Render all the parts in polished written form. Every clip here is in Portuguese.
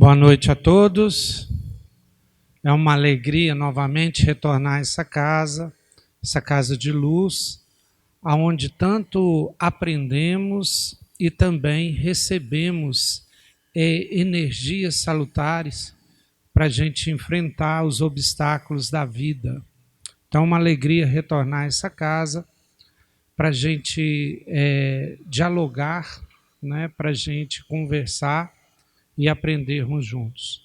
Boa noite a todos. É uma alegria novamente retornar a essa casa de luz, aonde tanto aprendemos e também recebemos energias salutares para a gente enfrentar os obstáculos da vida. Então, é uma alegria retornar a essa casa para a gente dialogar, né, para a gente conversar e aprendermos juntos.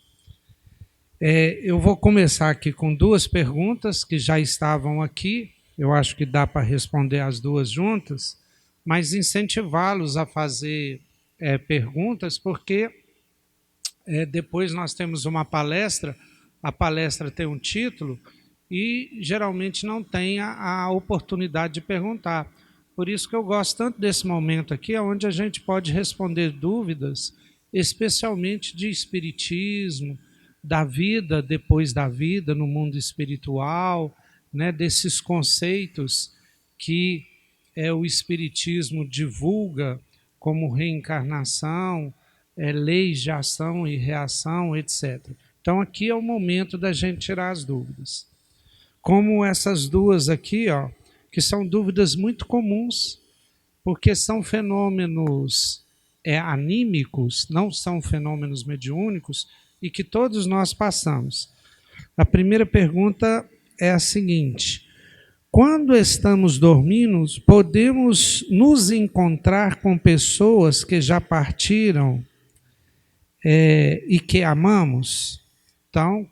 Eu vou começar aqui com duas perguntas que já estavam aqui. Eu acho que dá para responder as duas juntas, mas incentivá-los a fazer perguntas, porque depois nós temos uma palestra, a palestra tem um título e geralmente não tem a oportunidade de perguntar. Por isso que eu gosto tanto desse momento aqui, onde a gente pode responder dúvidas, especialmente de espiritismo, da vida depois da vida, no mundo espiritual, né, desses conceitos que o espiritismo divulga, como reencarnação, leis de ação e reação, etc. Então aqui é o momento da gente tirar as dúvidas. Como essas duas aqui, ó, que são dúvidas muito comuns, porque são fenômenos anímicos, não são fenômenos mediúnicos, e que todos nós passamos. A primeira pergunta é a seguinte: quando estamos dormindo, podemos nos encontrar com pessoas que já partiram e que amamos? Então,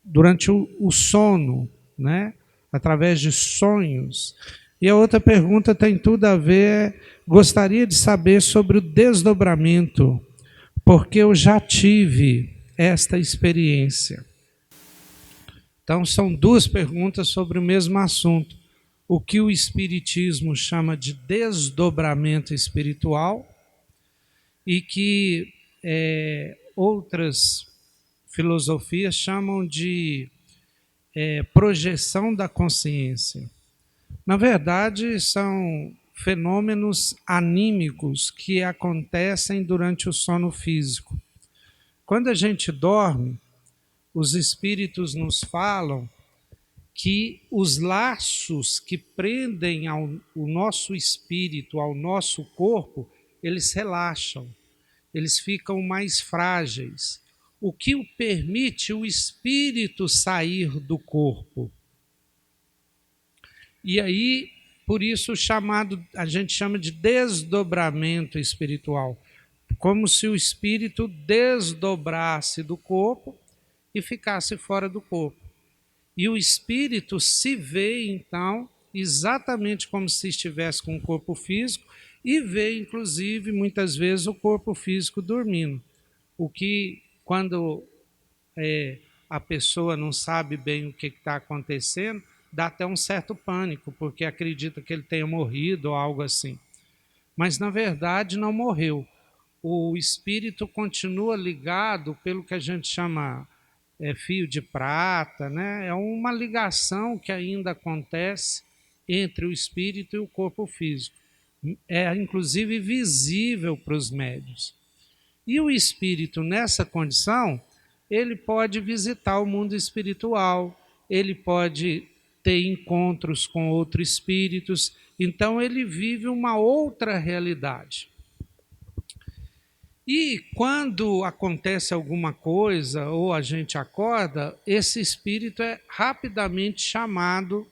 durante o sono, né? Através de sonhos. E a outra pergunta tem tudo a ver, gostaria de saber sobre o desdobramento, porque eu já tive esta experiência. Então, são duas perguntas sobre o mesmo assunto. O que o Espiritismo chama de desdobramento espiritual e que outras filosofias chamam de projeção da consciência. Na verdade, são fenômenos anímicos que acontecem durante o sono físico. Quando a gente dorme, os espíritos nos falam que os laços que prendem o nosso espírito ao nosso corpo, eles relaxam, eles ficam mais frágeis, o que permite o espírito sair do corpo. E aí, por isso a gente chama de desdobramento espiritual, como se o espírito desdobrasse do corpo e ficasse fora do corpo. E o espírito se vê, então, exatamente como se estivesse com o corpo físico e vê, inclusive, muitas vezes, o corpo físico dormindo. O que, quando a pessoa não sabe bem o que está acontecendo, dá até um certo pânico, porque acredita que ele tenha morrido ou algo assim. Mas, na verdade, não morreu. O espírito continua ligado pelo que a gente chama fio de prata, né? É uma ligação que ainda acontece entre o espírito e o corpo físico. É, inclusive, visível para os médiuns. E o espírito, nessa condição, ele pode visitar o mundo espiritual, ele pode ter encontros com outros espíritos, então ele vive uma outra realidade. E quando acontece alguma coisa ou a gente acorda, esse espírito é rapidamente chamado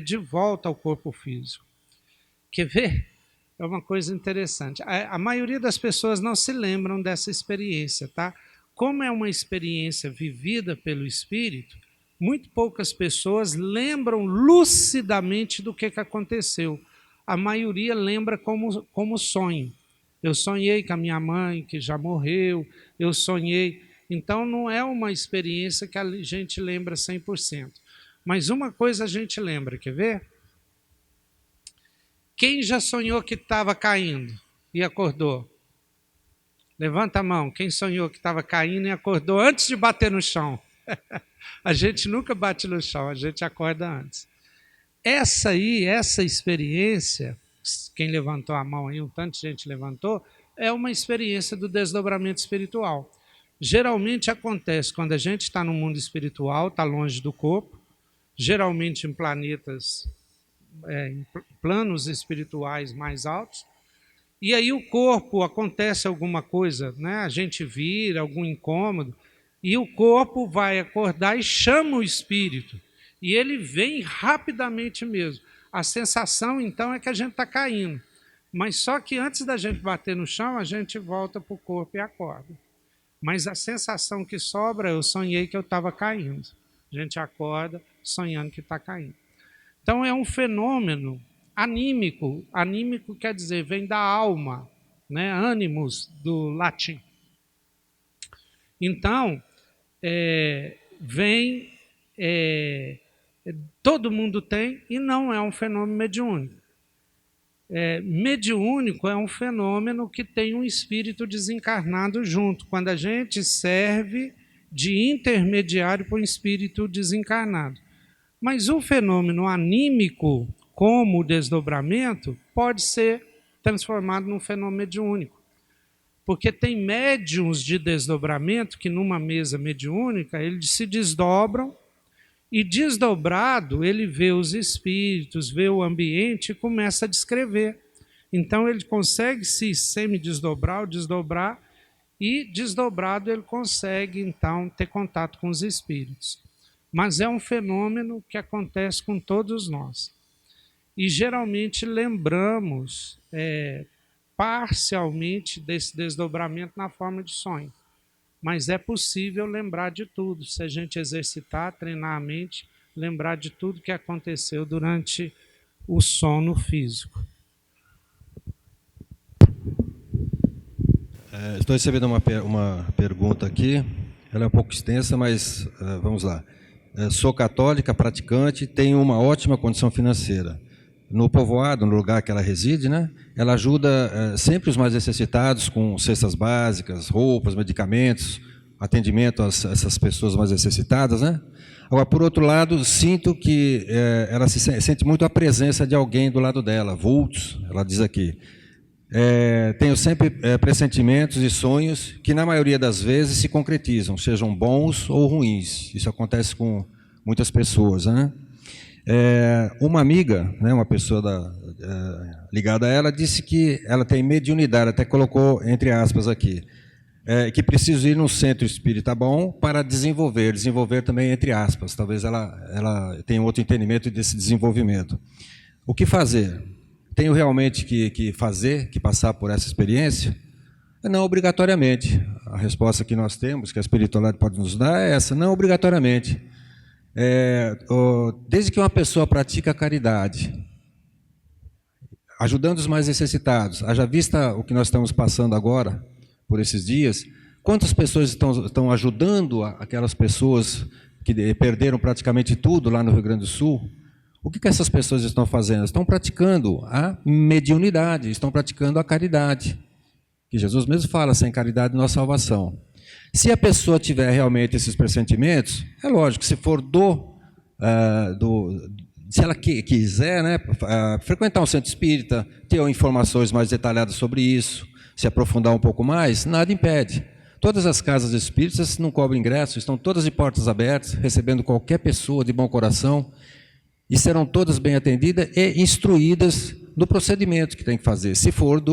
de volta ao corpo físico. Quer ver? É uma coisa interessante. A maioria das pessoas não se lembram dessa experiência, tá? Como é uma experiência vivida pelo espírito, muito poucas pessoas lembram lucidamente do que aconteceu. A maioria lembra como sonho. Eu sonhei com a minha mãe, que já morreu, eu sonhei. Então, não é uma experiência que a gente lembra 100%. Mas uma coisa a gente lembra, quer ver? Quem já sonhou que estava caindo e acordou? Levanta a mão. Quem sonhou que estava caindo e acordou antes de bater no chão? A gente nunca bate no chão, a gente acorda antes. Essa experiência, quem levantou a mão aí, um tanto de gente levantou, é uma experiência do desdobramento espiritual. Geralmente acontece quando a gente está no mundo espiritual, está longe do corpo, geralmente em planetas, em planos espirituais mais altos, e aí o corpo, acontece alguma coisa, né? A gente vira, algum incômodo, e o corpo vai acordar e chama o espírito, e ele vem rapidamente mesmo. A sensação, então, é que a gente está caindo, mas só que antes da gente bater no chão, a gente volta para o corpo e acorda. Mas a sensação que sobra, eu sonhei que eu estava caindo. A gente acorda sonhando que está caindo. Então é um fenômeno anímico. Anímico quer dizer, vem da alma, né? Animus, do latim. Então, todo mundo tem, e não é um fenômeno mediúnico. Mediúnico é um fenômeno que tem um espírito desencarnado junto, quando a gente serve de intermediário para um espírito desencarnado. Mas o fenômeno anímico, como o desdobramento, pode ser transformado num fenômeno mediúnico. Porque tem médiuns de desdobramento que numa mesa mediúnica eles se desdobram, e desdobrado ele vê os espíritos, vê o ambiente e começa a descrever. Então ele consegue se semi-desdobrar ou desdobrar, e desdobrado ele consegue então ter contato com os espíritos. Mas é um fenômeno que acontece com todos nós. E geralmente lembramos parcialmente desse desdobramento na forma de sonho. Mas é possível lembrar de tudo, se a gente exercitar, treinar a mente, lembrar de tudo que aconteceu durante o sono físico. Estou recebendo uma pergunta aqui, ela é um pouco extensa, mas vamos lá. Sou católica, praticante, tenho uma ótima condição financeira. No povoado, no lugar que ela reside, né, ela ajuda sempre os mais necessitados com cestas básicas, roupas, medicamentos, atendimento a essas pessoas mais necessitadas, né? Agora, por outro lado, sinto que ela sente muito a presença de alguém do lado dela, vultos, ela diz aqui. Tenho sempre pressentimentos e sonhos que, na maioria das vezes, se concretizam, sejam bons ou ruins. Isso acontece com muitas pessoas, né? Uma amiga, né, uma pessoa ligada a ela, disse que ela tem mediunidade, até colocou entre aspas aqui, que preciso ir num centro espírita bom para desenvolver também entre aspas, talvez ela tenha outro entendimento desse desenvolvimento. O que fazer? Tenho realmente que passar por essa experiência? Não obrigatoriamente. A resposta que nós temos, que a espiritualidade pode nos dar, é essa, não obrigatoriamente. Desde que uma pessoa pratica a caridade, ajudando os mais necessitados, haja vista o que nós estamos passando agora, por esses dias, quantas pessoas estão ajudando aquelas pessoas que perderam praticamente tudo lá no Rio Grande do Sul? O que essas pessoas estão fazendo? Estão praticando a mediunidade, estão praticando a caridade. Que Jesus mesmo fala, sem caridade não há salvação. Se a pessoa tiver realmente esses pressentimentos, é lógico, se for se ela quiser, né, frequentar um centro espírita, ter informações mais detalhadas sobre isso, se aprofundar um pouco mais, nada impede. Todas as casas espíritas não cobram ingresso, estão todas de portas abertas, recebendo qualquer pessoa de bom coração, e serão todas bem atendidas e instruídas no procedimento que tem que fazer, se for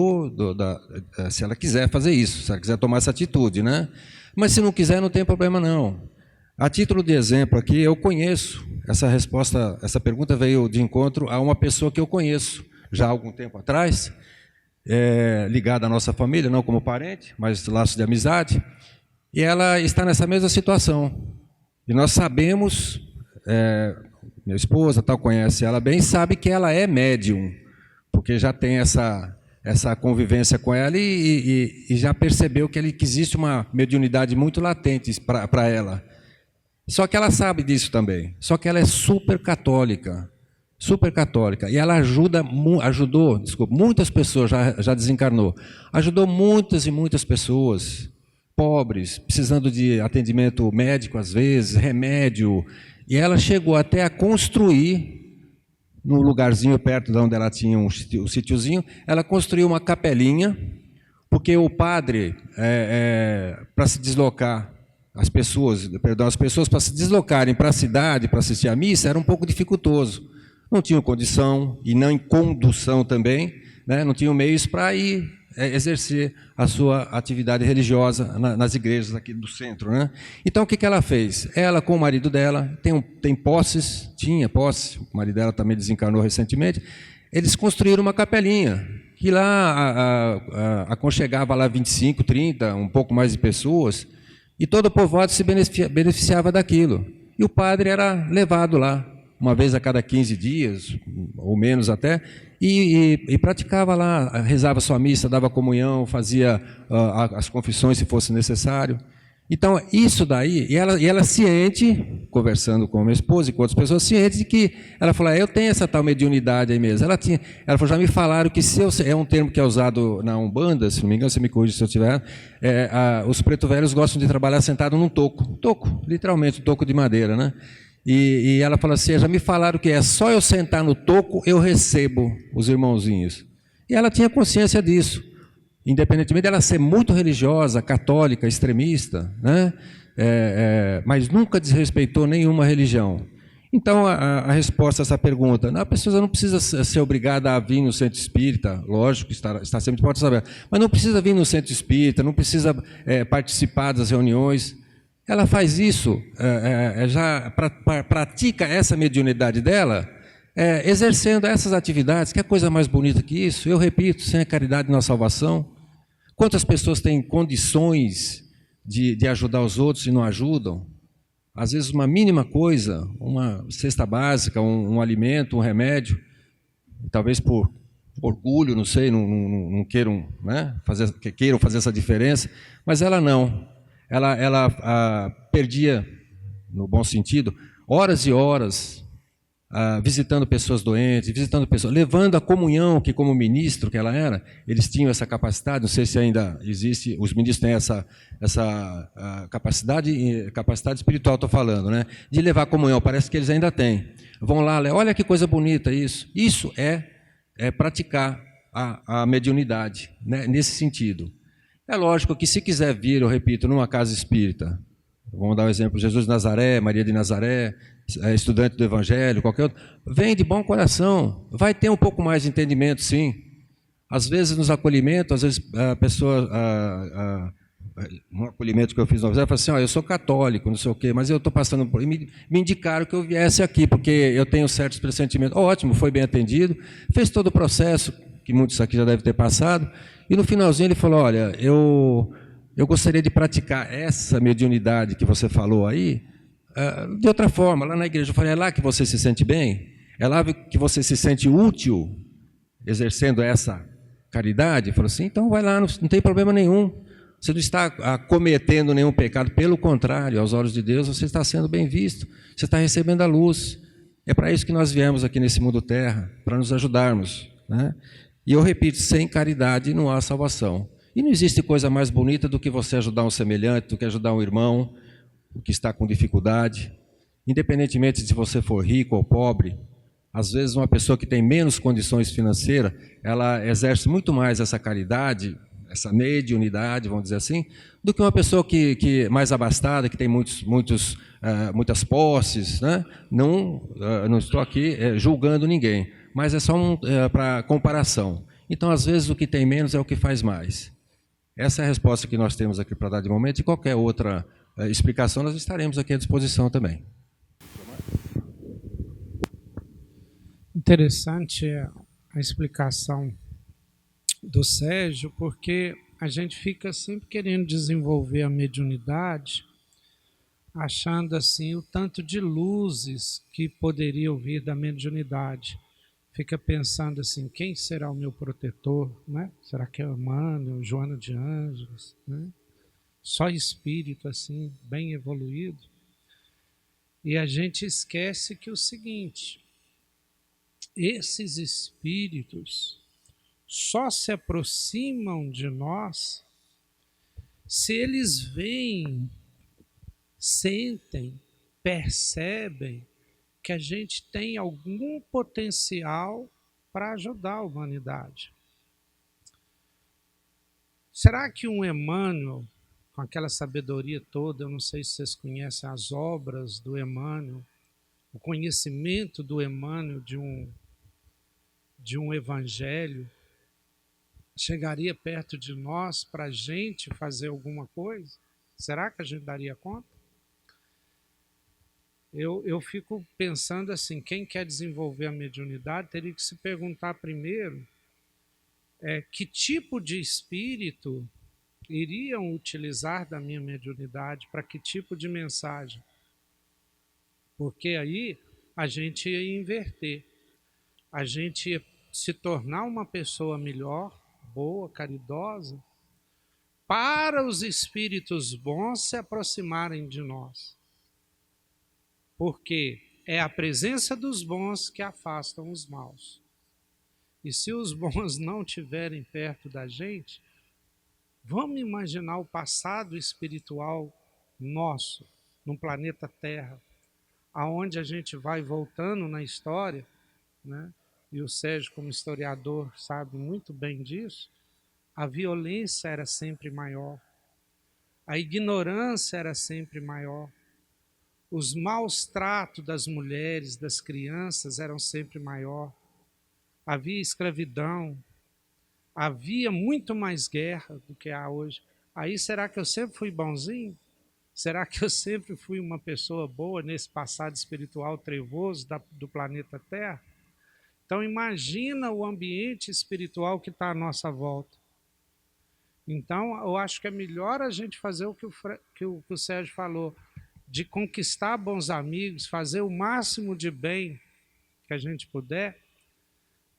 se ela quiser fazer isso, se ela quiser tomar essa atitude, né? Mas se não quiser, não tem problema não. A título de exemplo aqui, eu conheço, essa pergunta veio de encontro a uma pessoa que eu conheço, já há algum tempo atrás, ligada à nossa família, não como parente, mas laço de amizade, e ela está nessa mesma situação. E nós sabemos, minha esposa conhece ela bem, sabe que ela é médium, porque já tem essa convivência com ela e já percebeu que existe uma mediunidade muito latente para ela. Só que ela sabe disso também, só que ela é super católica, e ela ajudou, muitas pessoas, já desencarnou, ajudou muitas e muitas pessoas, pobres, precisando de atendimento médico às vezes, remédio, e ela chegou até a construir, num lugarzinho perto de onde ela tinha um sítiozinho, ela construiu uma capelinha, Porque o padre, para se deslocar, as pessoas para se deslocarem para a cidade, para assistir à missa, era um pouco dificultoso. Não tinham condição, e não em condução também, né? Não tinham meios para ir exercer a sua atividade religiosa nas igrejas aqui do centro, né? Então, o que ela fez? Ela, com o marido dela, tinha posse, o marido dela também desencarnou recentemente, eles construíram uma capelinha, que lá aconchegava lá 25, 30, um pouco mais de pessoas, e todo o povoado se beneficiava daquilo. E o padre era levado lá, uma vez a cada 15 dias, ou menos até, e praticava lá, rezava sua missa, dava comunhão, fazia as confissões se fosse necessário. Então, isso daí, e ela ciente, conversando com a minha esposa e com outras pessoas, ciente de que, ela falou, eu tenho essa tal mediunidade aí mesmo. Ela falou, já me falaram que é um termo que é usado na Umbanda, se não me engano, você me corrige se eu estiver, os preto velhos gostam de trabalhar sentado num toco, literalmente, um toco de madeira, né? E ela falou assim, já me falaram que é só eu sentar no toco, eu recebo os irmãozinhos. E ela tinha consciência disso. Independentemente dela ser muito religiosa, católica, extremista, né? Mas nunca desrespeitou nenhuma religião. Então, a resposta a essa pergunta, a pessoa não precisa ser obrigada a vir no centro espírita, lógico, está sempre de portas abertas, mas não precisa vir no centro espírita, não precisa participar das reuniões. Ela faz isso, pratica essa mediunidade dela, exercendo essas atividades. Que é coisa mais bonita que isso? Eu repito, sem a caridade não há salvação. Quantas pessoas têm condições de ajudar os outros e não ajudam? Às vezes uma mínima coisa, uma cesta básica, um alimento, um remédio, talvez por orgulho, não sei, não queiram, né, queiram fazer essa diferença, mas ela não. Ela perdia, no bom sentido, horas e horas visitando pessoas doentes, levando a comunhão, que como ministro que ela era, eles tinham essa capacidade, não sei se ainda existe, os ministros têm essa capacidade espiritual, estou falando, né? De levar a comunhão, parece que eles ainda têm. Vão lá, olha que coisa bonita isso. Isso é praticar a mediunidade, né? Nesse sentido. É lógico que se quiser vir, eu repito, numa casa espírita, vamos dar um exemplo, Jesus de Nazaré, Maria de Nazaré, estudante do Evangelho, qualquer outro, vem de bom coração, vai ter um pouco mais de entendimento, sim. Às vezes nos acolhimentos, às vezes a pessoa, no acolhimento que eu fiz, ela fala assim, eu sou católico, não sei o quê, mas eu estou passando por... Me indicaram que eu viesse aqui, porque eu tenho certos pressentimentos. Ótimo, foi bem atendido, fez todo o processo, que muitos aqui já devem ter passado, e no finalzinho ele falou, olha, eu gostaria de praticar essa mediunidade que você falou aí, de outra forma, lá na igreja. Eu falei, é lá que você se sente bem? É lá que você se sente útil, exercendo essa caridade? Ele falou assim, então vai lá, não tem problema nenhum. Você não está cometendo nenhum pecado, pelo contrário, aos olhos de Deus, você está sendo bem visto, você está recebendo a luz. É para isso que nós viemos aqui nesse mundo terra, para nos ajudarmos, né? E eu repito, sem caridade não há salvação. E não existe coisa mais bonita do que você ajudar um semelhante, do que ajudar um irmão, o que está com dificuldade, independentemente de se você for rico ou pobre. Às vezes uma pessoa que tem menos condições financeiras, ela exerce muito mais essa caridade, essa mediunidade, vamos dizer assim, do que uma pessoa que mais abastada, que tem muitas posses, né? Não estou aqui julgando ninguém, mas é só para comparação. Então, às vezes, o que tem menos é o que faz mais. Essa é a resposta que nós temos aqui para dar de momento, e qualquer outra explicação, nós estaremos aqui à disposição também. Interessante a explicação do Sérgio, porque a gente fica sempre querendo desenvolver a mediunidade, achando assim o tanto de luzes que poderiam vir da mediunidade. Fica pensando assim, quem será o meu protetor, né? Será que é o Emmanuel, Joana de Ângeles, né? Só espírito assim, bem evoluído. E a gente esquece que o seguinte, esses espíritos só se aproximam de nós se eles veem, sentem, percebem que a gente tem algum potencial para ajudar a humanidade. Será que um Emmanuel, com aquela sabedoria toda, eu não sei se vocês conhecem as obras do Emmanuel, o conhecimento do Emmanuel de um evangelho, chegaria perto de nós para a gente fazer alguma coisa? Será que a gente daria conta? Eu fico pensando assim, quem quer desenvolver a mediunidade teria que se perguntar primeiro que tipo de espírito iriam utilizar da minha mediunidade, para que tipo de mensagem? Porque aí a gente ia inverter, a gente ia se tornar uma pessoa melhor, boa, caridosa, para os espíritos bons se aproximarem de nós. Porque é a presença dos bons que afastam os maus. E se os bons não estiverem perto da gente, vamos imaginar o passado espiritual nosso no planeta Terra, aonde a gente vai voltando na história, né? E o Sérgio, como historiador, sabe muito bem disso. A violência era sempre maior, a ignorância era sempre maior, os maus tratos das mulheres, das crianças eram sempre maior, havia escravidão, havia muito mais guerra do que há hoje. Aí será que eu sempre fui bonzinho? Será que eu sempre fui uma pessoa boa nesse passado espiritual trevoso do planeta Terra? Então imagina o ambiente espiritual que está à nossa volta. Então eu acho que é melhor a gente fazer o que o Sérgio falou, de conquistar bons amigos, fazer o máximo de bem que a gente puder,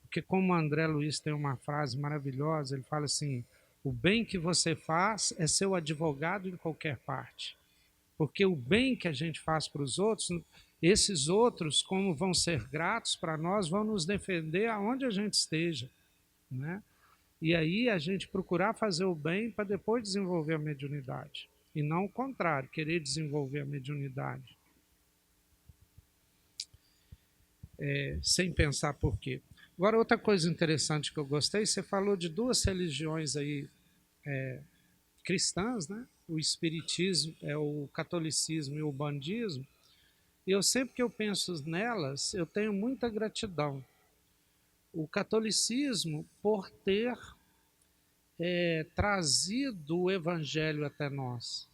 porque como o André Luiz tem uma frase maravilhosa, ele fala assim, o bem que você faz é seu advogado em qualquer parte. Porque o bem que a gente faz para os outros, esses outros, como vão ser gratos para nós, vão nos defender aonde a gente esteja, né? E aí a gente procurar fazer o bem para depois desenvolver a mediunidade. E não o contrário, querer desenvolver a mediunidade sem pensar por quê. Agora, outra coisa interessante que eu gostei, você falou de duas religiões aí cristãs, né? O espiritismo, o catolicismo e o bandismo. E eu sempre que eu penso nelas, eu tenho muita gratidão. O catolicismo por ter trazido o evangelho até nós.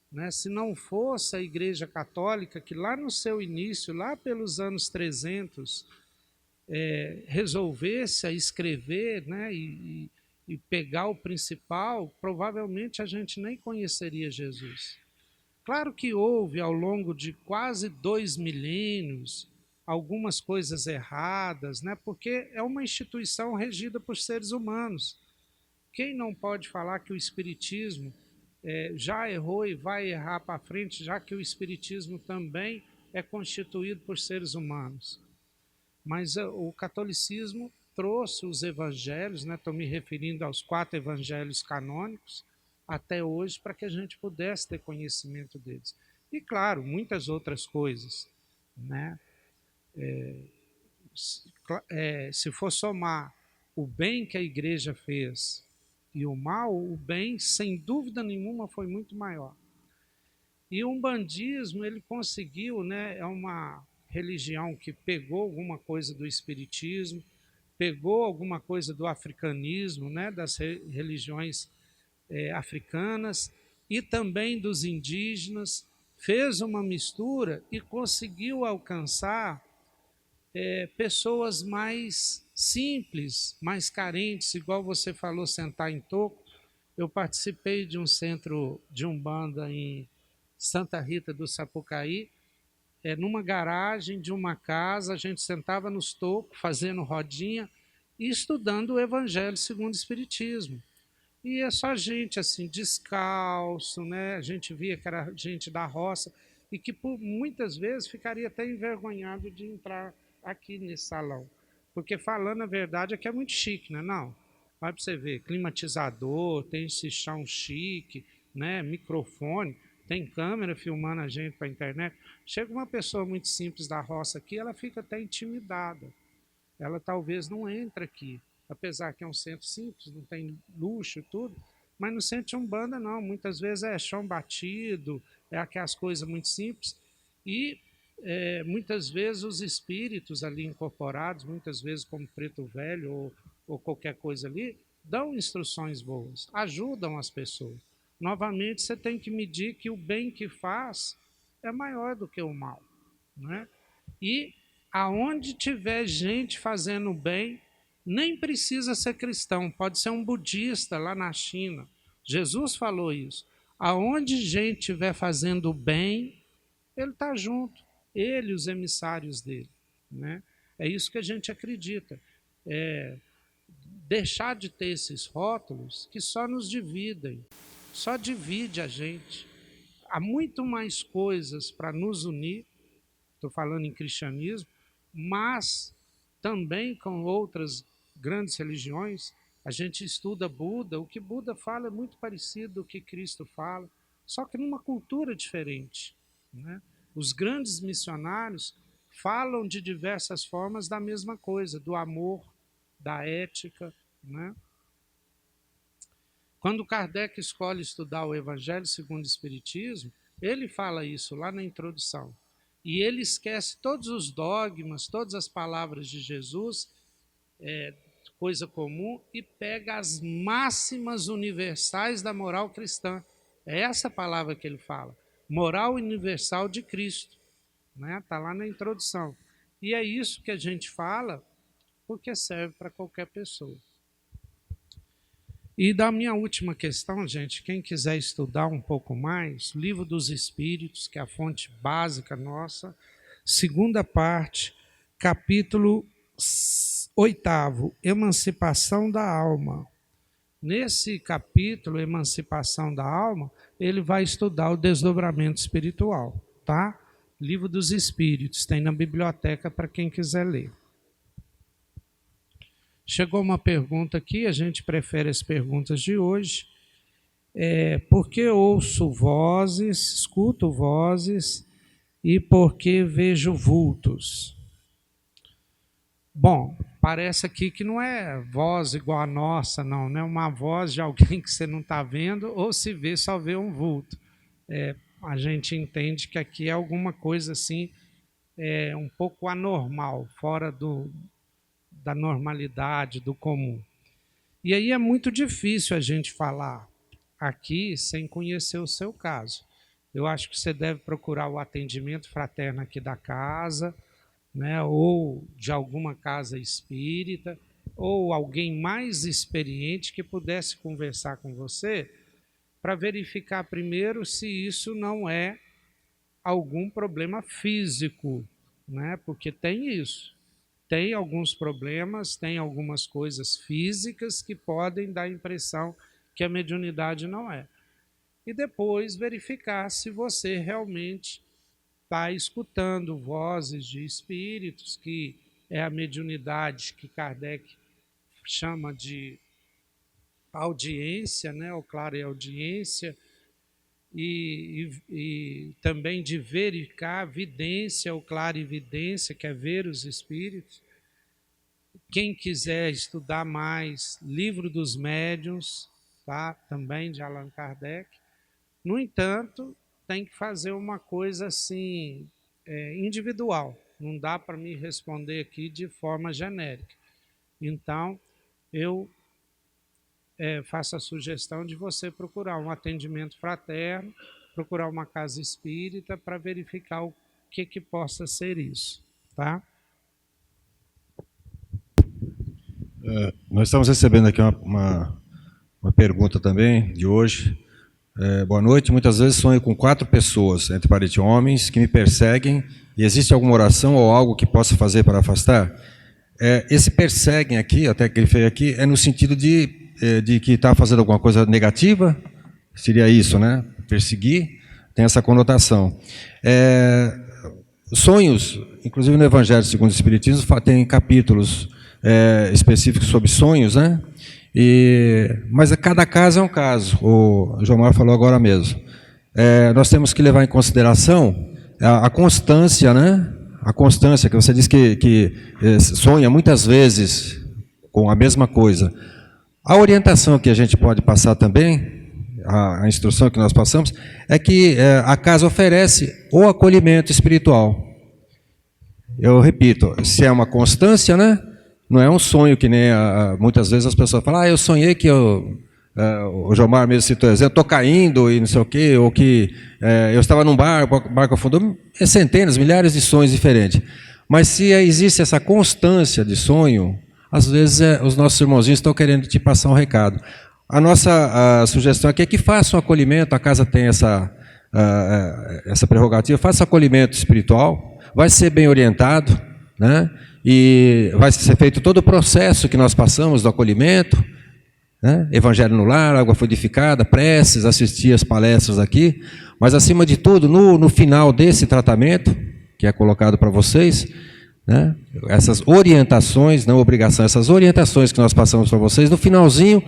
Né? Se não fosse a Igreja Católica, que lá no seu início, lá pelos anos 300, resolvesse a escrever, né? E pegar o principal, provavelmente a gente nem conheceria Jesus. Claro que houve, ao longo de quase 2 milênios, algumas coisas erradas, né? Porque é uma instituição regida por seres humanos. Quem não pode falar que o Espiritismo já errou e vai errar para frente, já que o Espiritismo também é constituído por seres humanos? Mas o catolicismo trouxe os evangelhos, né? Estou me referindo aos 4 evangelhos canônicos, até hoje, para que a gente pudesse ter conhecimento deles. E, claro, muitas outras coisas. Né? Se for somar o bem que a igreja fez e o mal, o bem, sem dúvida nenhuma, foi muito maior. E o umbandismo, ele conseguiu, né, é uma religião que pegou alguma coisa do espiritismo, pegou alguma coisa do africanismo, né, das religiões africanas e também dos indígenas, fez uma mistura e conseguiu alcançar pessoas mais simples, mais carentes, igual você falou, sentar em toco. Eu participei de um centro de Umbanda em Santa Rita do Sapucaí, numa garagem de uma casa, a gente sentava nos tocos, fazendo rodinha e estudando o Evangelho segundo o Espiritismo. E é só gente assim, descalço, né? A gente via que era gente da roça e que por muitas vezes ficaria até envergonhado de entrar aqui nesse salão. Porque falando a verdade é que é muito chique, né? Não. Vai para você ver, climatizador, tem esse chão chique, né? Microfone, tem câmera filmando a gente para a internet. Chega uma pessoa muito simples da roça aqui, ela fica até intimidada. Ela talvez não entre aqui, apesar que é um centro simples, não tem luxo e tudo, Mas no centro de Umbanda, não. Muitas vezes é chão batido, é aquelas coisas muito simples. E muitas vezes os espíritos ali incorporados, muitas vezes como preto velho ou qualquer coisa ali, dão instruções boas, ajudam as pessoas. Novamente, você tem que medir que o bem que faz é maior do que o mal, né? E aonde tiver gente fazendo bem, nem precisa ser cristão, pode ser um budista lá na China. Jesus falou isso. Aonde gente estiver fazendo bem, ele está junto, ele e os emissários dele, né? É isso que a gente acredita. Deixar de ter esses rótulos que só nos dividem, só divide a gente. Há muito mais coisas para nos unir, estou falando em cristianismo, mas também com outras grandes religiões. A gente estuda Buda, o que Buda fala é muito parecido do que Cristo fala, só que numa cultura diferente, né? Os grandes missionários falam de diversas formas da mesma coisa, do amor, da ética, né? Quando Kardec escolhe estudar o Evangelho segundo o Espiritismo, ele fala isso lá na introdução. E ele esquece todos os dogmas, todas as palavras de Jesus, coisa comum, e pega as máximas universais da moral cristã. É essa palavra que ele fala, moral universal de Cristo, né? Está lá na introdução. E é isso que a gente fala, porque serve para qualquer pessoa. E da minha última questão, gente, quem quiser estudar um pouco mais, Livro dos Espíritos, que é a fonte básica nossa, segunda parte, capítulo 8º, Emancipação da Alma. Nesse capítulo, Emancipação da Alma, ele vai estudar o desdobramento espiritual, tá? Livro dos Espíritos, tem na biblioteca para quem quiser ler. Chegou uma pergunta aqui, a gente prefere as perguntas de hoje. Por que ouço vozes, escuto vozes e por que vejo vultos? Bom, parece aqui que não é voz igual a nossa, não é uma voz de alguém que você não está vendo, ou se vê, só vê um vulto. A gente entende que aqui é alguma coisa assim, um pouco anormal, fora da normalidade, do comum. E aí é muito difícil a gente falar aqui sem conhecer o seu caso. Eu acho que você deve procurar o atendimento fraterno aqui da casa, né, ou de alguma casa espírita, ou alguém mais experiente que pudesse conversar com você para verificar primeiro se isso não é algum problema físico, né, porque tem isso. Tem alguns problemas, tem algumas coisas físicas que podem dar a impressão que a mediunidade não é. E depois verificar se você realmente está escutando vozes de espíritos, que é a mediunidade que Kardec chama de audiência, né, ou clareaudiência, e também de verificar, vidência ou clarividência, que é ver os espíritos. Quem quiser estudar mais, Livro dos Médiuns, tá? Também de Allan Kardec. No entanto, tem que fazer uma coisa assim, individual. Não dá para me responder aqui de forma genérica. Então, eu faço a sugestão de você procurar um atendimento fraterno, procurar uma casa espírita para verificar o que possa ser isso, tá? Nós estamos recebendo aqui uma pergunta também de hoje. Boa noite. Muitas vezes sonho com 4 pessoas, entre parentes homens, que me perseguem, e existe alguma oração ou algo que possa fazer para afastar? Esse perseguem aqui, até que ele fez aqui, é no sentido de que está fazendo alguma coisa negativa, seria isso, né? Perseguir, tem essa conotação. Sonhos, inclusive no Evangelho segundo o Espiritismo, tem capítulos específicos sobre sonhos, né? Mas cada caso é um caso, o Jomar falou agora mesmo. Nós temos que levar em consideração a constância, né? A constância, que você diz que sonha muitas vezes com a mesma coisa. A orientação que a gente pode passar também, a instrução que nós passamos, é que a casa oferece o acolhimento espiritual. Eu repito, se é uma constância, né? Não é um sonho que nem muitas vezes as pessoas falam, eu sonhei que o Jomar mesmo citou exemplo, estou caindo e não sei o quê, ou que eu estava num barco afundou, centenas, milhares de sonhos diferentes. Mas se existe essa constância de sonho, às vezes os nossos irmãozinhos estão querendo te passar um recado. A nossa sugestão aqui é que faça um acolhimento, a casa tem essa prerrogativa, faça acolhimento espiritual, vai ser bem orientado, né? E vai ser feito todo o processo que nós passamos do acolhimento, né? Evangelho no lar, água fluidificada, preces, assistir as palestras aqui, mas acima de tudo, no final desse tratamento, que é colocado para vocês, né? Essas orientações, não obrigação, essas orientações que nós passamos para vocês, no finalzinho,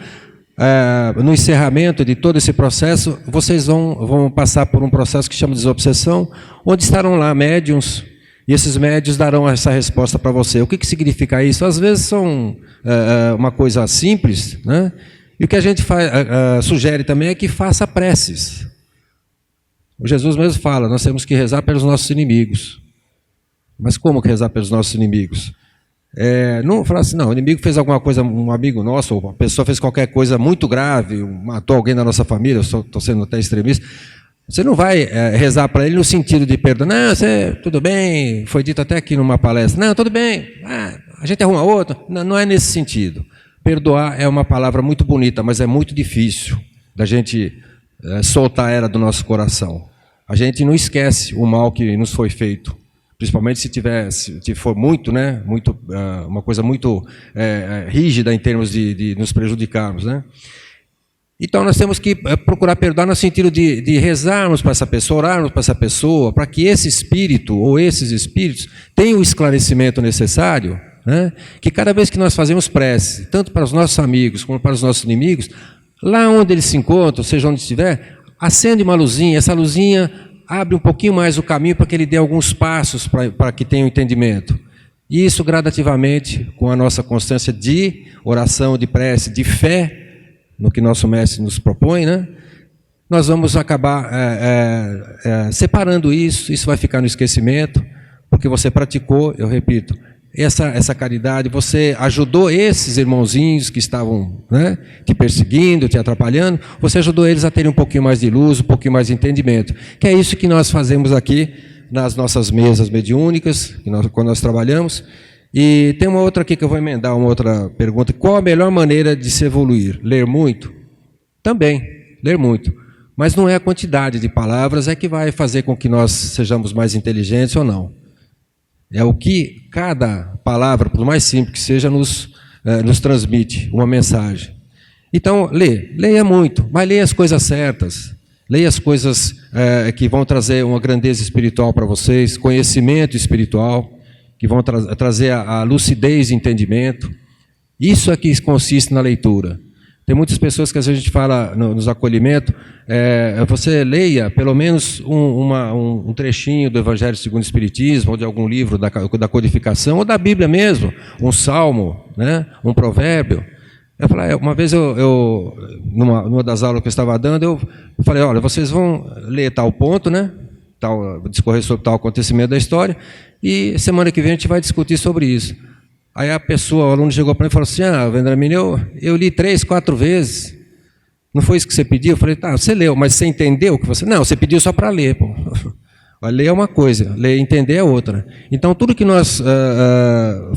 no encerramento de todo esse processo, vocês vão passar por um processo que chama de desobsessão, onde estarão lá médiuns, e esses médiuns darão essa resposta para você. O que significa isso? Às vezes são uma coisa simples, né? E o que a gente sugere também é que faça preces. O Jesus mesmo fala, nós temos que rezar pelos nossos inimigos. Mas como que rezar pelos nossos inimigos? Não falar assim, não, o inimigo fez alguma coisa, um amigo nosso, ou uma pessoa fez qualquer coisa muito grave, matou alguém da nossa família, eu estou sendo até extremista. Você não vai rezar para ele no sentido de perdão. Não, tudo bem, foi dito até aqui numa palestra. Não, tudo bem, a gente arruma outro. Não é nesse sentido. Perdoar é uma palavra muito bonita, mas é muito difícil da gente soltar ela do nosso coração. A gente não esquece o mal que nos foi feito. Principalmente se for muito, né, uma coisa muito rígida em termos de nos prejudicarmos, né? Então nós temos que procurar perdoar no sentido de rezarmos para essa pessoa, orarmos para essa pessoa, para que esse espírito ou esses espíritos tenham o esclarecimento necessário, né? Que cada vez que nós fazemos prece, tanto para os nossos amigos como para os nossos inimigos, lá onde eles se encontram, seja onde estiver, acende uma luzinha, essa luzinha abre um pouquinho mais o caminho para que ele dê alguns passos para que tenha um entendimento. E isso gradativamente, com a nossa constância de oração, de prece, de fé, no que nosso mestre nos propõe, né? Nós vamos acabar separando isso vai ficar no esquecimento, porque você praticou, eu repito, essa caridade, você ajudou esses irmãozinhos que estavam, né, te perseguindo, te atrapalhando, você ajudou eles a terem um pouquinho mais de luz, um pouquinho mais de entendimento, que é isso que nós fazemos aqui nas nossas mesas mediúnicas, quando nós trabalhamos. E tem uma outra aqui que eu vou emendar, uma outra pergunta. Qual a melhor maneira de se evoluir? Ler muito? Também, ler muito. Mas não é a quantidade de palavras que vai fazer com que nós sejamos mais inteligentes ou não. É o que cada palavra, por mais simples que seja, nos transmite uma mensagem. Então, leia muito, mas leia as coisas certas. Leia as coisas que vão trazer uma grandeza espiritual para vocês, conhecimento espiritual, que vão trazer a lucidez e entendimento. Isso é que consiste na leitura. Tem muitas pessoas que às vezes a gente fala nos acolhimentos, você leia pelo menos um trechinho do Evangelho segundo o Espiritismo, ou de algum livro da codificação, ou da Bíblia mesmo, um salmo, né, um provérbio. Eu falei, uma vez numa das aulas que eu estava dando, eu falei, olha, vocês vão ler tal ponto, né, discorrer sobre tal acontecimento da história, e semana que vem a gente vai discutir sobre isso. Aí o aluno chegou para mim e falou assim, Vendramini, eu li 3, 4 vezes, não foi isso que você pediu? Eu falei, você leu, mas você entendeu o que você... Não, você pediu só para ler, pô. Ler é uma coisa, entender é outra. Então, tudo que nós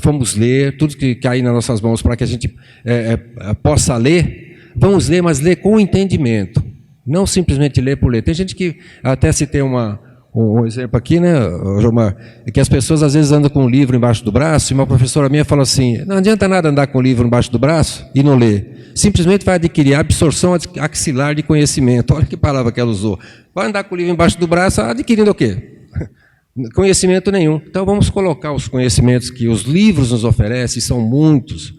fomos ler, tudo que cair nas nossas mãos para que a gente possa ler, vamos ler, mas ler com entendimento, não simplesmente ler por ler. Tem gente que, até se tem um exemplo aqui, né, Jomar, é que as pessoas às vezes andam com um livro embaixo do braço, e uma professora minha falou assim, não adianta nada andar com um livro embaixo do braço e não ler, simplesmente vai adquirir a absorção axilar de conhecimento. Olha que palavra que ela usou. Vai andar com o livro embaixo do braço adquirindo o quê? Conhecimento nenhum. Então vamos colocar os conhecimentos que os livros nos oferecem, são muitos,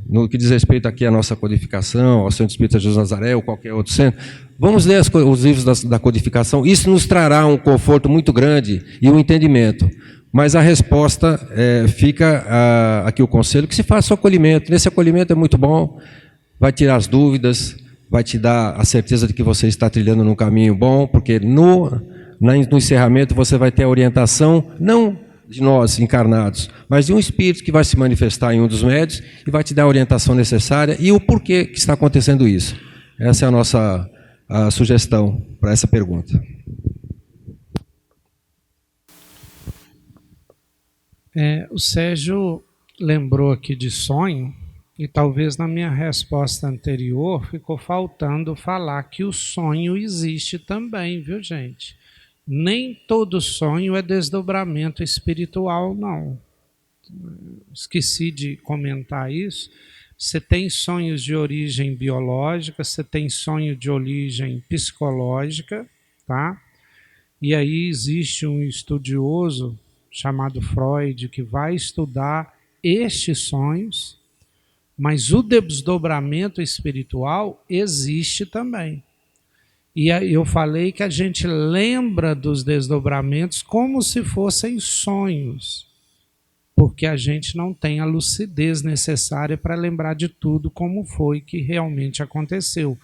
no que diz respeito aqui à nossa codificação, ao Centro Espírita Jesus Nazaré ou qualquer outro centro. Vamos ler os livros da codificação, isso nos trará um conforto muito grande e um entendimento. Mas a resposta fica aqui o conselho, que se faça o acolhimento. Nesse acolhimento é muito bom, vai tirar as dúvidas, vai te dar a certeza de que você está trilhando num caminho bom, porque no encerramento você vai ter a orientação, não de nós encarnados, mas de um espírito que vai se manifestar em um dos médios e vai te dar a orientação necessária e o porquê que está acontecendo isso. Essa é a nossa sugestão para essa pergunta. O Sérgio lembrou aqui de sonho, e talvez na minha resposta anterior ficou faltando falar que o sonho existe também, viu, gente? Nem todo sonho é desdobramento espiritual, não. Esqueci de comentar isso. Você tem sonhos de origem biológica, você tem sonho de origem psicológica, tá? E aí existe um estudioso chamado Freud que vai estudar estes sonhos, mas o desdobramento espiritual existe também. E aí eu falei que a gente lembra dos desdobramentos como se fossem sonhos, porque a gente não tem a lucidez necessária para lembrar de tudo como foi que realmente aconteceu.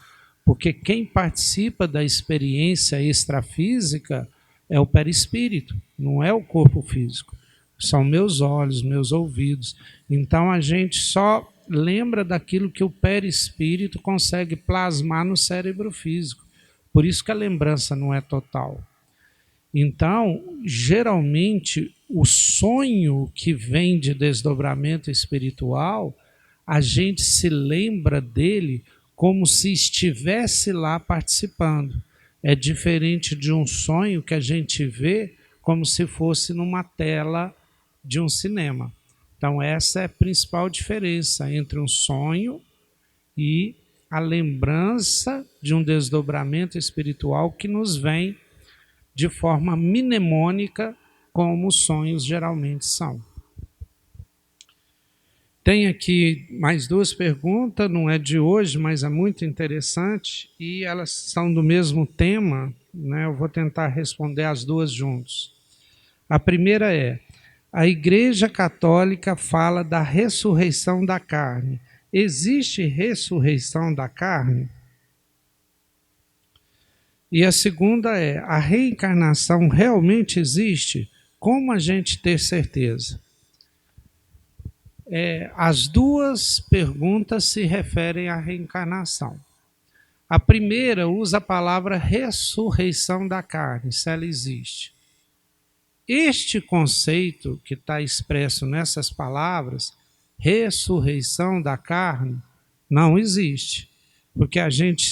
Porque quem participa da experiência extrafísica é o perispírito, não é o corpo físico. São meus olhos, meus ouvidos. Então a gente só lembra daquilo que o perispírito consegue plasmar no cérebro físico. Por isso que a lembrança não é total. Então, geralmente, o sonho que vem de desdobramento espiritual, a gente se lembra dele como se estivesse lá participando. É diferente de um sonho que a gente vê como se fosse numa tela de um cinema. Então, essa é a principal diferença entre um sonho e a lembrança de um desdobramento espiritual que nos vem de forma mnemônica, como os sonhos geralmente são. Tem aqui mais duas perguntas, não é de hoje, mas é muito interessante, e elas são do mesmo tema, né? Eu vou tentar responder as duas juntos. A primeira é: a Igreja Católica fala da ressurreição da carne. Existe ressurreição da carne? E a segunda é: a reencarnação realmente existe? Como a gente ter certeza? As duas perguntas se referem à reencarnação. A primeira usa a palavra ressurreição da carne, se ela existe. Este conceito que está expresso nessas palavras, ressurreição da carne, não existe. Porque a gente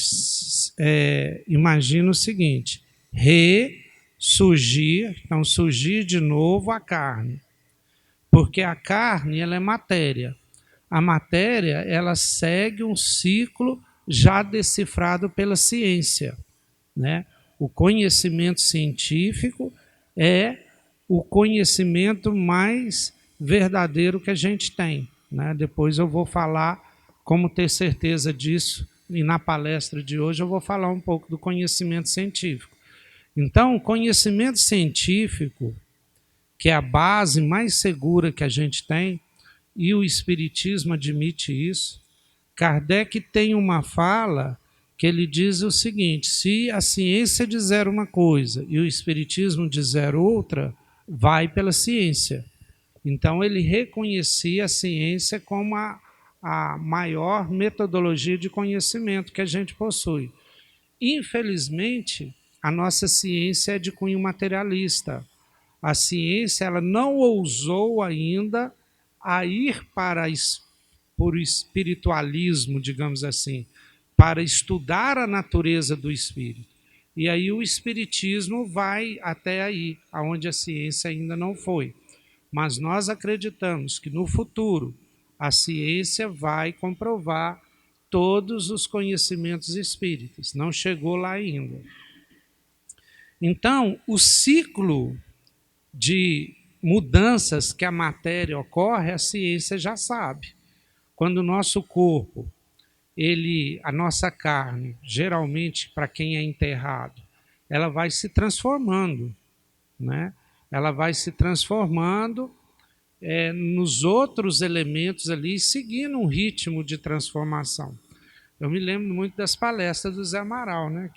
imagina o seguinte: ressurgir, então surgir de novo a carne. Porque a carne, ela é matéria. A matéria, ela segue um ciclo já decifrado pela ciência, né? O conhecimento científico é o conhecimento mais verdadeiro que a gente tem, né? Depois eu vou falar como ter certeza disso, e na palestra de hoje eu vou falar um pouco do conhecimento científico. Então, o conhecimento científico, que é a base mais segura que a gente tem, e o Espiritismo admite isso. Kardec tem uma fala que ele diz o seguinte: se a ciência dizer uma coisa e o Espiritismo dizer outra, vai pela ciência. Então ele reconhecia a ciência como a maior metodologia de conhecimento que a gente possui. Infelizmente, a nossa ciência é de cunho materialista. A ciência, ela não ousou ainda a ir por espiritualismo, digamos assim, para estudar a natureza do espírito. E aí o espiritismo vai até aí, aonde a ciência ainda não foi. Mas nós acreditamos que no futuro a ciência vai comprovar todos os conhecimentos espíritas. Não chegou lá ainda. Então, o ciclo de mudanças que a matéria ocorre, a ciência já sabe. Quando o nosso corpo, a nossa carne, geralmente para quem é enterrado, ela vai se transformando, né? Ela vai se transformando nos outros elementos ali, seguindo um ritmo de transformação. Eu me lembro muito das palestras do Zé Amaral, né?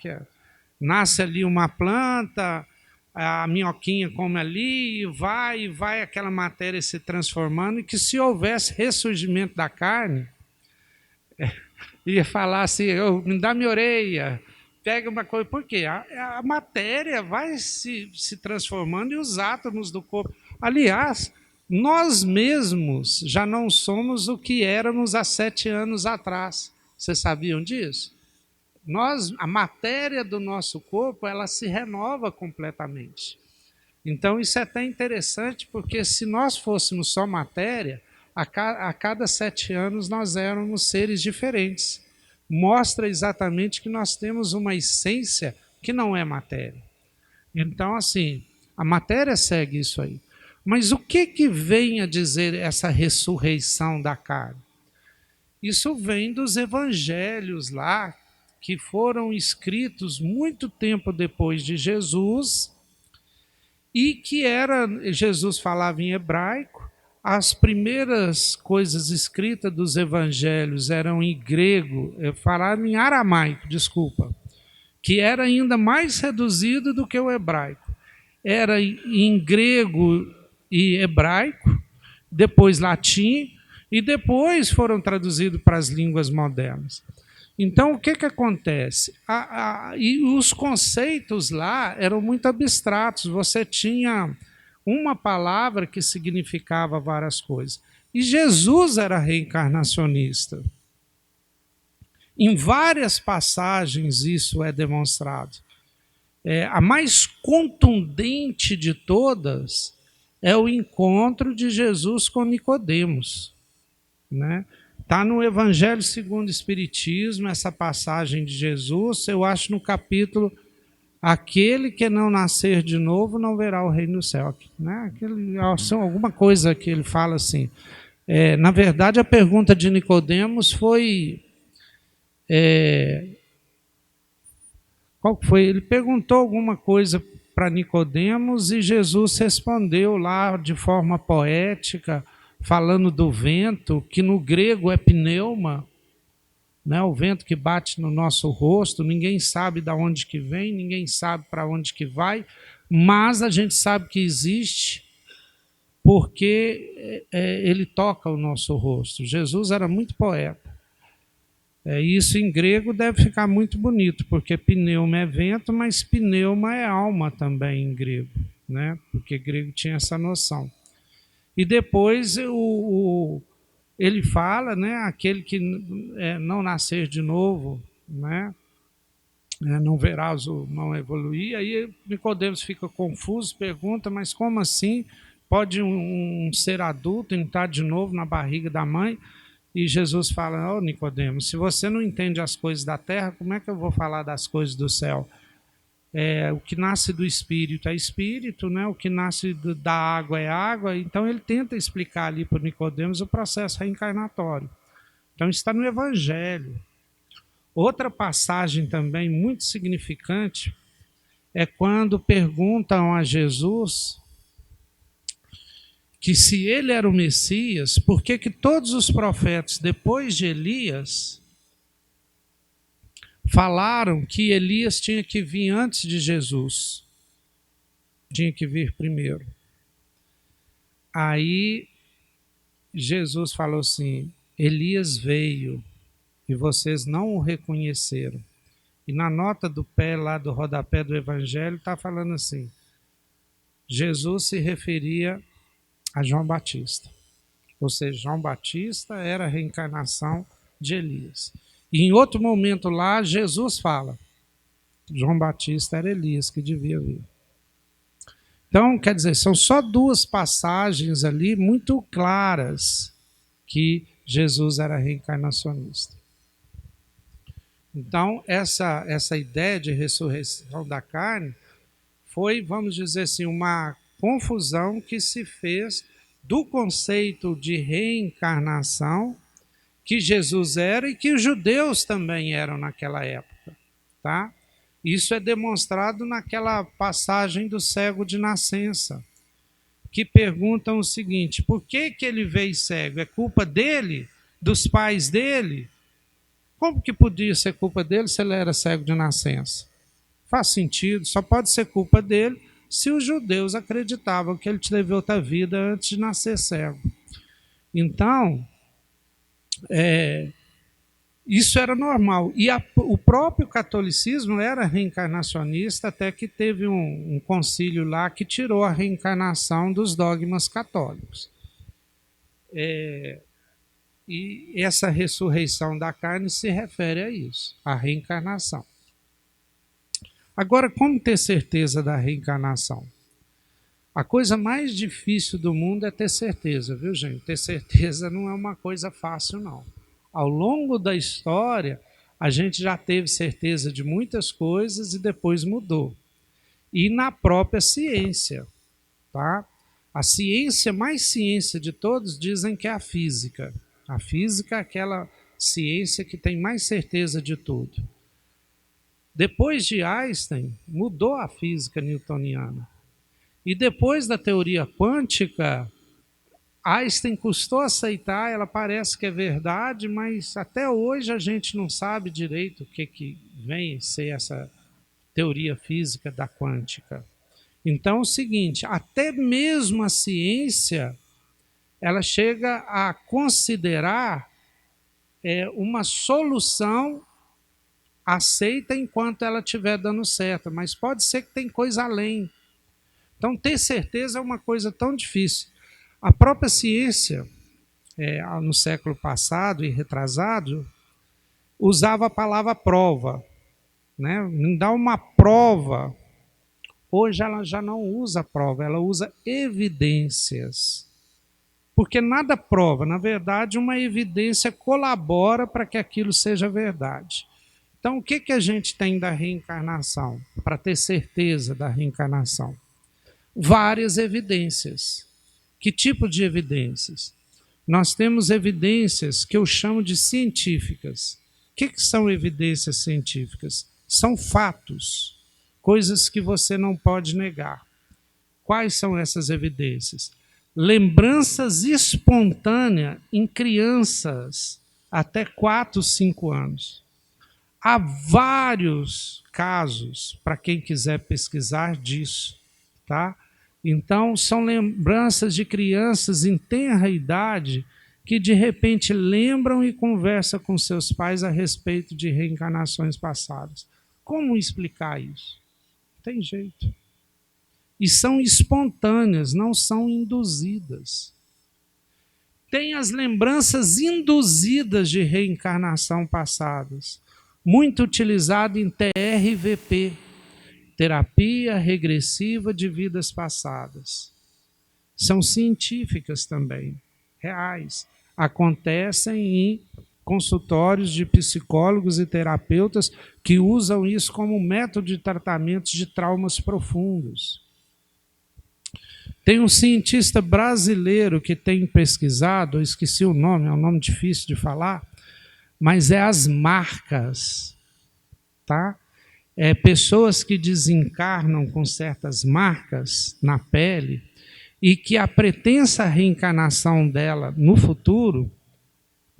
Nasce ali uma planta, a minhoquinha come ali, e vai aquela matéria se transformando, e que se houvesse ressurgimento da carne, ia falar assim, me dá minha orelha, pega uma coisa, por quê? A matéria vai se transformando e os átomos do corpo. Aliás, nós mesmos já não somos o que éramos há 7 anos atrás. Vocês sabiam disso? A matéria do nosso corpo, ela se renova completamente. Então, isso é até interessante, porque se nós fôssemos só matéria, a cada 7 anos nós éramos seres diferentes. Mostra exatamente que nós temos uma essência que não é matéria. Então, assim, a matéria segue isso aí. Mas o que vem a dizer essa ressurreição da carne? Isso vem dos evangelhos lá, que foram escritos muito tempo depois de Jesus, e que Jesus falava em hebraico, as primeiras coisas escritas dos evangelhos eram em grego, falavam em aramaico, desculpa, que era ainda mais reduzido do que o hebraico. Era em grego e hebraico, depois latim, e depois foram traduzidos para as línguas modernas. Então, o que acontece? E os conceitos lá eram muito abstratos. Você tinha uma palavra que significava várias coisas. E Jesus era reencarnacionista. Em várias passagens isso é demonstrado. A mais contundente de todas é o encontro de Jesus com Nicodemos, né? Está no Evangelho segundo o Espiritismo, essa passagem de Jesus, eu acho no capítulo aquele que não nascer de novo não verá o reino do céu. Né? Alguma coisa que ele fala assim. Na verdade, a pergunta de Nicodemos foi... qual foi? Ele perguntou alguma coisa para Nicodemos e Jesus respondeu lá de forma poética, falando do vento, que no grego é pneuma, né? O vento que bate no nosso rosto, ninguém sabe de onde que vem, ninguém sabe para onde que vai, mas a gente sabe que existe porque ele toca o nosso rosto. Jesus era muito poeta. Isso em grego deve ficar muito bonito, porque pneuma é vento, mas pneuma é alma também em grego, né? Porque grego tinha essa noção. E depois ele fala, né, aquele que não nascer de novo, né, não verá, não evoluir. Aí Nicodemos fica confuso, pergunta, mas como assim pode um ser adulto entrar de novo na barriga da mãe? E Jesus fala, Nicodemos, se você não entende as coisas da terra, como é que eu vou falar das coisas do céu? O que nasce do espírito é espírito, né? O que nasce da água é água. Então ele tenta explicar ali para Nicodemos o processo reencarnatório. Então está no Evangelho. Outra passagem também muito significante é quando perguntam a Jesus que se ele era o Messias, por que todos os profetas depois de Elias falaram que Elias tinha que vir antes de Jesus. Tinha que vir primeiro. Aí Jesus falou assim, Elias veio e vocês não o reconheceram. E na nota do pé lá do rodapé do Evangelho está falando assim, Jesus se referia a João Batista. Ou seja, João Batista era a reencarnação de Elias. E em outro momento lá, Jesus fala, João Batista era Elias que devia vir. Então, quer dizer, são só 2 passagens ali muito claras que Jesus era reencarnacionista. Então, essa ideia de ressurreição da carne foi, vamos dizer assim, uma confusão que se fez do conceito de reencarnação que Jesus era e que os judeus também eram naquela época, tá? Isso é demonstrado naquela passagem do cego de nascença, que perguntam o seguinte, por que ele veio cego? É culpa dele? Dos pais dele? Como que podia ser culpa dele se ele era cego de nascença? Faz sentido, só pode ser culpa dele se os judeus acreditavam que ele teve outra vida antes de nascer cego. Então, isso era normal. E o próprio catolicismo era reencarnacionista, até que teve um concílio lá que tirou a reencarnação dos dogmas católicos. E essa ressurreição da carne se refere a isso, à reencarnação. Agora, como ter certeza da reencarnação? A coisa mais difícil do mundo é ter certeza, viu, gente? Ter certeza não é uma coisa fácil, não. Ao longo da história, a gente já teve certeza de muitas coisas e depois mudou. E na própria ciência, tá? A ciência, mais ciência de todos, dizem que é a física. A física é aquela ciência que tem mais certeza de tudo. Depois de Einstein, mudou a física newtoniana. E depois da teoria quântica, Einstein custou aceitar, ela parece que é verdade, mas até hoje a gente não sabe direito o que vem ser essa teoria física da quântica. Então é o seguinte, até mesmo a ciência, ela chega a considerar uma solução aceita enquanto ela estiver dando certo, mas pode ser que tem coisa além. Então, ter certeza é uma coisa tão difícil. A própria ciência, no século passado e retrasado, usava a palavra prova. Né? Me dá uma prova. Hoje ela já não usa prova, ela usa evidências. Porque nada prova, na verdade, uma evidência colabora para que aquilo seja verdade. Então, o que a gente tem da reencarnação? Para ter certeza da reencarnação? Várias evidências. Que tipo de evidências? Nós temos evidências que eu chamo de científicas. O que são evidências científicas? São fatos, coisas que você não pode negar. Quais são essas evidências? Lembranças espontâneas em crianças até 4, 5 anos. Há vários casos, para quem quiser pesquisar disso, tá? Então, são lembranças de crianças em tenra idade que, de repente, lembram e conversam com seus pais a respeito de reencarnações passadas. Como explicar isso? Não tem jeito. E são espontâneas, não são induzidas. Tem as lembranças induzidas de reencarnação passadas, muito utilizado em TRVP, terapia regressiva de vidas passadas. São científicas também, reais. Acontecem em consultórios de psicólogos e terapeutas que usam isso como método de tratamento de traumas profundos. Tem um cientista brasileiro que tem pesquisado, eu esqueci o nome, é um nome difícil de falar, mas é as marcas, tá? Pessoas que desencarnam com certas marcas na pele e que a pretensa reencarnação dela no futuro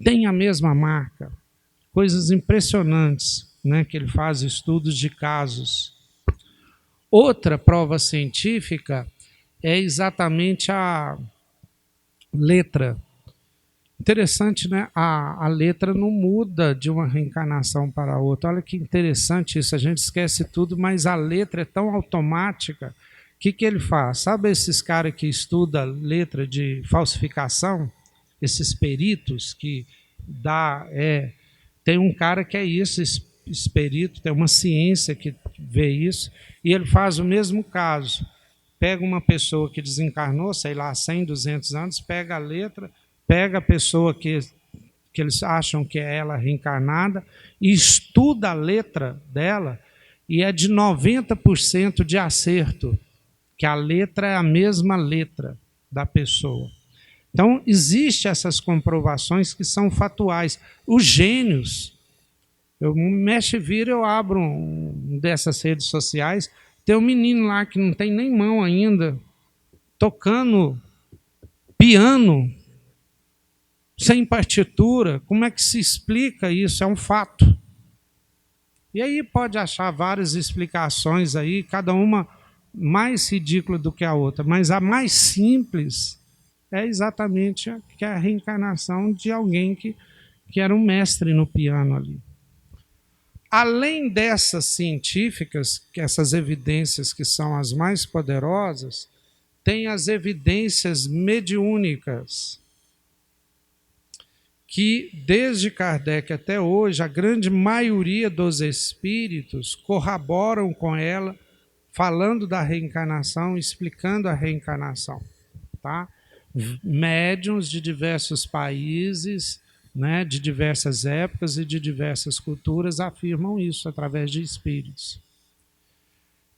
tem a mesma marca. Coisas impressionantes, né, que ele faz estudos de casos. Outra prova científica é exatamente a letra. Interessante, né? A letra não muda de uma reencarnação para a outra. Olha que interessante isso, a gente esquece tudo, mas a letra é tão automática. O que ele faz? Sabe esses caras que estudam letra de falsificação? Esses peritos que dá... tem um cara que é isso, esse perito, tem uma ciência que vê isso, e ele faz o mesmo caso. Pega uma pessoa que desencarnou, sei lá, 100, 200 anos, pega a letra, pega a pessoa que eles acham que é ela reencarnada e estuda a letra dela e é de 90% de acerto, que a letra é a mesma letra da pessoa. Então, existem essas comprovações que são fatuais. Os gênios, eu mexe e vira, eu abro um dessas redes sociais, tem um menino lá que não tem nem mão ainda, tocando piano, sem partitura, como é que se explica isso? É um fato. E aí pode achar várias explicações aí, cada uma mais ridícula do que a outra, mas a mais simples é exatamente a reencarnação de alguém que era um mestre no piano ali. Além dessas científicas, que essas evidências que são as mais poderosas, tem as evidências mediúnicas, que desde Kardec até hoje, a grande maioria dos espíritos corroboram com ela, falando da reencarnação, explicando a reencarnação. Tá? Médiuns de diversos países, né, de diversas épocas e de diversas culturas afirmam isso através de espíritos.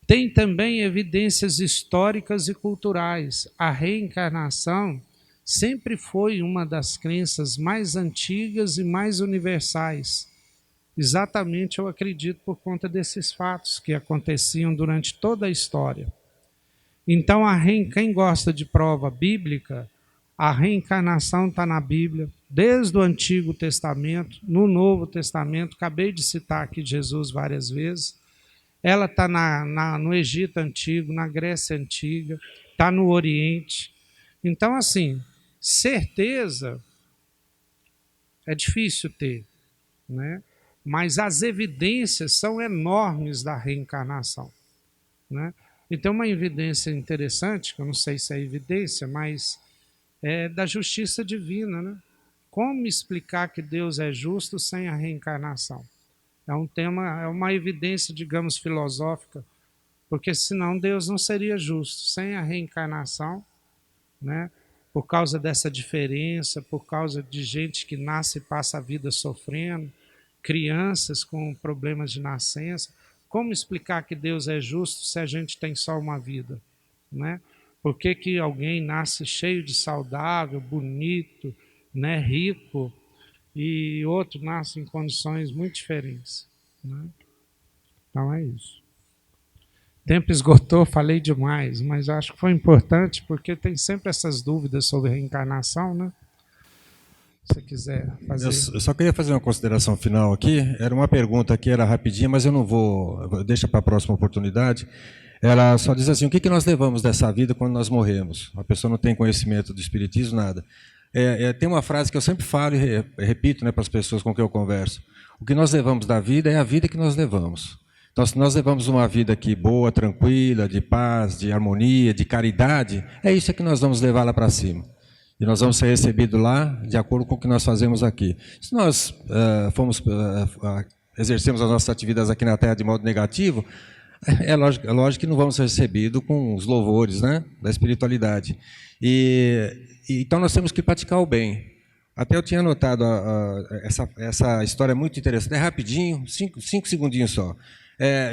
Tem também evidências históricas e culturais. A reencarnação sempre foi uma das crenças mais antigas e mais universais. Exatamente, eu acredito, por conta desses fatos que aconteciam durante toda a história. Então, quem gosta de prova bíblica, a reencarnação está na Bíblia, desde o Antigo Testamento, no Novo Testamento. Acabei de citar aqui Jesus várias vezes. Ela está no Egito Antigo, na Grécia Antiga, está no Oriente. Então, assim, certeza é difícil ter, né? Mas as evidências são enormes da reencarnação, né? E tem uma evidência interessante, que eu não sei se é evidência, mas é da justiça divina, né? Como explicar que Deus é justo sem a reencarnação? É um tema, é uma evidência, digamos, filosófica, porque senão Deus não seria justo. Sem a reencarnação, né? Por causa dessa diferença, por causa de gente que nasce e passa a vida sofrendo, crianças com problemas de nascença. Como explicar que Deus é justo se a gente tem só uma vida, né? Por que alguém nasce cheio de saudável, bonito, né, rico, e outro nasce em condições muito diferentes, né? Então é isso. O tempo esgotou, falei demais, mas acho que foi importante porque tem sempre essas dúvidas sobre reencarnação, né? Se você quiser fazer. Eu só queria fazer uma consideração final aqui. Era uma pergunta que era rapidinha, mas eu não vou, deixa para a próxima oportunidade. Ela só diz assim: o que nós levamos dessa vida quando nós morremos? A pessoa não tem conhecimento do espiritismo, nada. Tem uma frase que eu sempre falo e repito, né, para as pessoas com quem eu converso. O que nós levamos da vida é a vida que nós levamos. Então, se nós levamos uma vida aqui boa, tranquila, de paz, de harmonia, de caridade, é isso que nós vamos levar lá para cima. E nós vamos ser recebidos lá de acordo com o que nós fazemos aqui. Se nós exercemos as nossas atividades aqui na Terra de modo negativo, é lógico que não vamos ser recebidos com os louvores, né, da espiritualidade. Então nós temos que praticar o bem. Até eu tinha anotado essa história muito interessante. É rapidinho, 5 segundinhos só.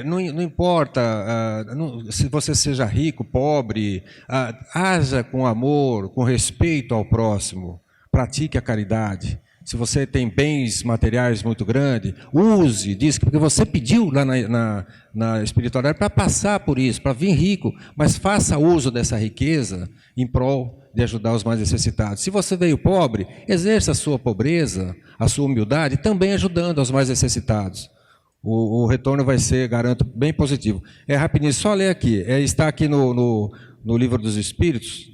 Não importa se você seja rico, pobre, haja com amor, com respeito ao próximo, pratique a caridade. Se você tem bens materiais muito grandes, use, diz que porque você pediu lá na espiritualidade para passar por isso, para vir rico, mas faça uso dessa riqueza em prol de ajudar os mais necessitados. Se você veio pobre, exerça a sua pobreza, a sua humildade, também ajudando aos mais necessitados. O retorno vai ser, garanto, bem positivo. É rapidinho, só ler aqui. Está aqui no Livro dos Espíritos,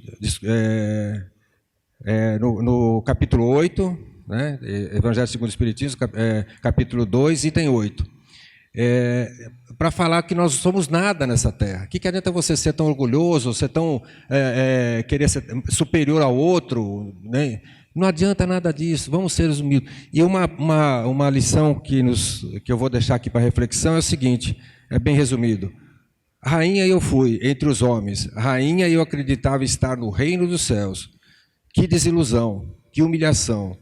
no capítulo 8, né, Evangelho segundo o Espiritismo, capítulo 2, item 8. Para falar que nós somos nada nessa terra. O que adianta você ser tão orgulhoso, ser tão querer ser superior ao outro, né? Não adianta nada disso, vamos ser humildes. E uma lição que eu vou deixar aqui para reflexão é o seguinte, é bem resumido. Rainha eu fui entre os homens, rainha eu acreditava estar no reino dos céus. Que desilusão, que humilhação.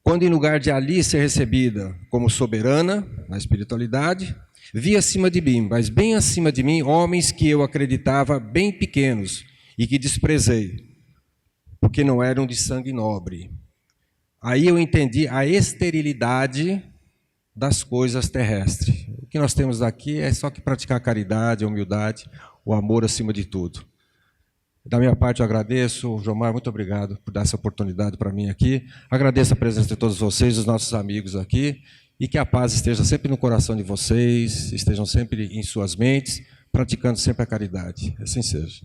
Quando em lugar de ali ser recebida como soberana, na espiritualidade, vi acima de mim, mas bem acima de mim, homens que eu acreditava bem pequenos e que desprezei, porque não eram de sangue nobre. Aí eu entendi a esterilidade das coisas terrestres. O que nós temos aqui é só que praticar a caridade, a humildade, o amor acima de tudo. Da minha parte, eu agradeço. Jomar, muito obrigado por dar essa oportunidade para mim aqui. Agradeço a presença de todos vocês, dos nossos amigos aqui, e que a paz esteja sempre no coração de vocês, estejam sempre em suas mentes, praticando sempre a caridade. Assim seja.